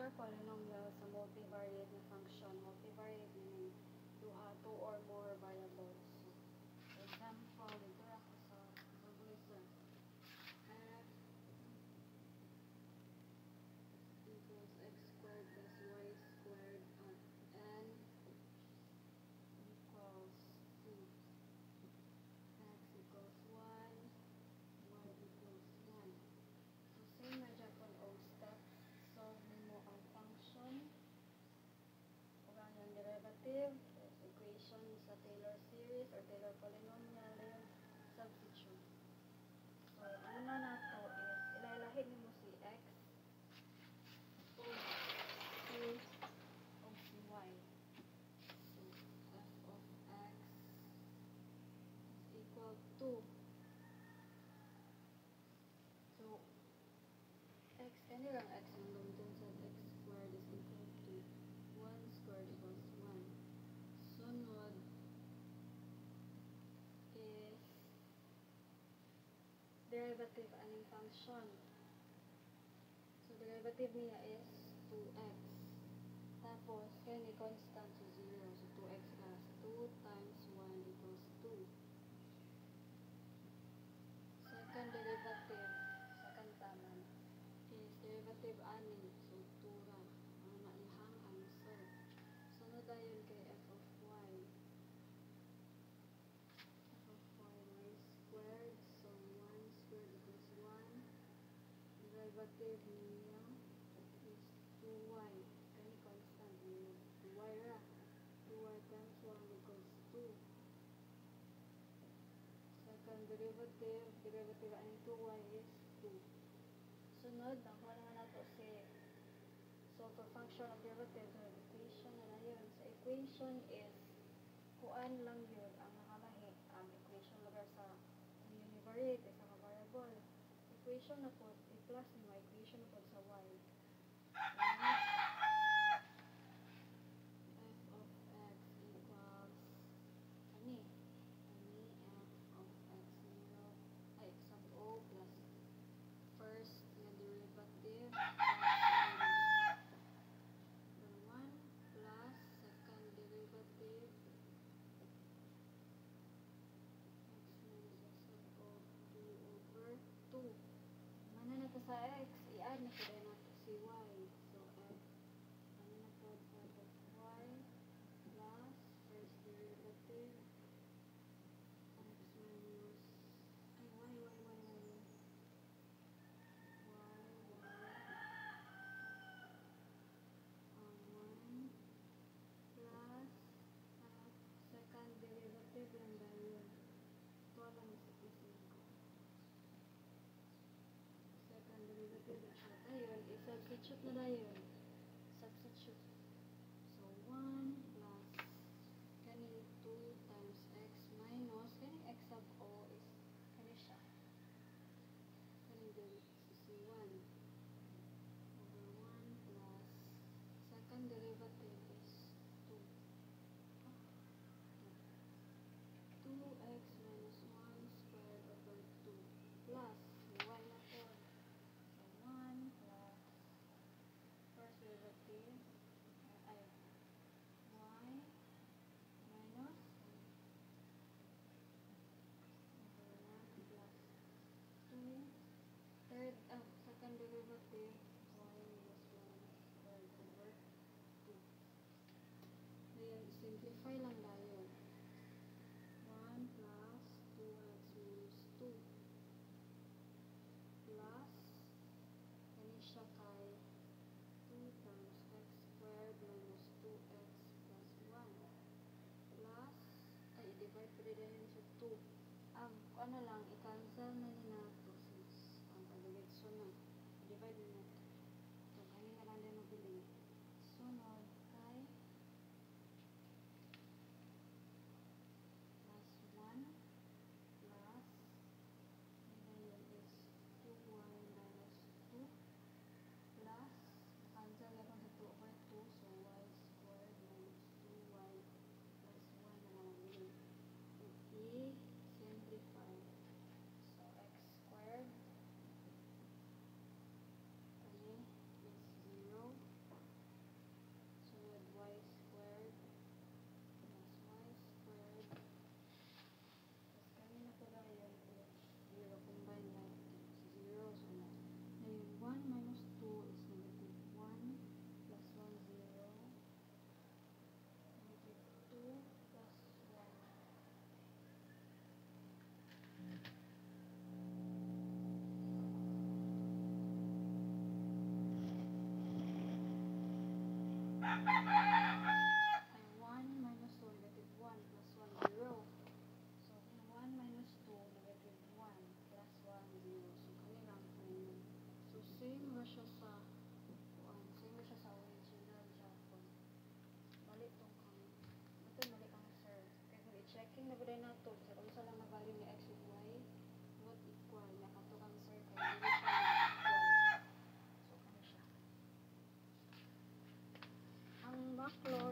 regular polynomial sa multivariate na function. Multivariate meaning two or more variables. So, for example, dito ako sa calculator. F equals x squared plus y squared at n equals 2. X equals 1, y equals 1. So, same na Japan o steps. Solve mo ang function. Kung yung derivative, equation sa Taylor series or Taylor polynomial, then substitute. So, una na to is, ilalahid mo si x o si y. So, f of x is equal to, so, x, kanirang x ang gamitin sa x squared is equal to 1 squared equals 1. Sunod is derivative aning function. So, derivative niya is 2x. Tapos, kaya ni constant to 0. So, 2x as 2 times 1 equals 2. Second derivative, second taman, is derivative aning. So, 2 ra. Ang maihang answer. Sunod dayon kay f of y. F of y squared. So, 1 squared equals 1. Derivative niya is 2y. Kani constant niya. 2y ra. 2y times 1 equals 2. Second derivative, derivative aning 2y is 2. Sunod, nakuha naman nato si solve for function of derivative. So, equation na yun. Sa equation is kuan lang yun ang nakalahi ang equation lugar sa univariate sa mga variable. Equation na po, i-plus ni mga equation na po sa y. F of x equals ani f of x0 ay x sub o plus first na derivative number 1 plus second derivative x minus x sub o 2 over 2. Mana na to sa x, i-add na kaya nato si y. So f, ano na po f of y plus first derivative x minus ay y plus second derivative lang dahil ito lang isip ko. Second derivative na siya. Ayun, i-substitute na dahil. Substitute. So, 1 plus kani 2 times x minus kani x sub o is kani siya. Kani si 1 over 1 plus second derivative is 2. 2x minus 1 squared over 2 plus y na po. So, 1 plus first derivative ay y minus over 1 plus 2 second derivative y minus 1 squared over 2. Ayan, simplify lang tayo. 1 plus 2x minus 2 plus kani siya kay 2 times x squared minus 2x plus 1 plus ay i-divide pa rin sa 2. Ano lang, i-cancel na ni nato since ang pag-diretso na i-divide na nato. So, kani na lang din mabiling. Sunod kay plus 1 plus ngayon is 2y minus 2 plus cancel na lang sa 2 over 2 so y squared minus 2y plus 1 na lang yun. I-simplify. So x squared ay 1 minus 2, negative 1 plus 1, 0. So, 1 minus 2, negative 1 plus 1, 0. So, kanilang ngayon. So, same ra siya sa 1. Same ra siya sa original Japon. Balik tong kang. Ito, balik ang sir. Kaya kung i-checking na ba na ito, kasi kung sa lang na value ni x and y, not equal. Nakato kang sir, kaya hindi siya not equal. So, kano siya. Ang backlog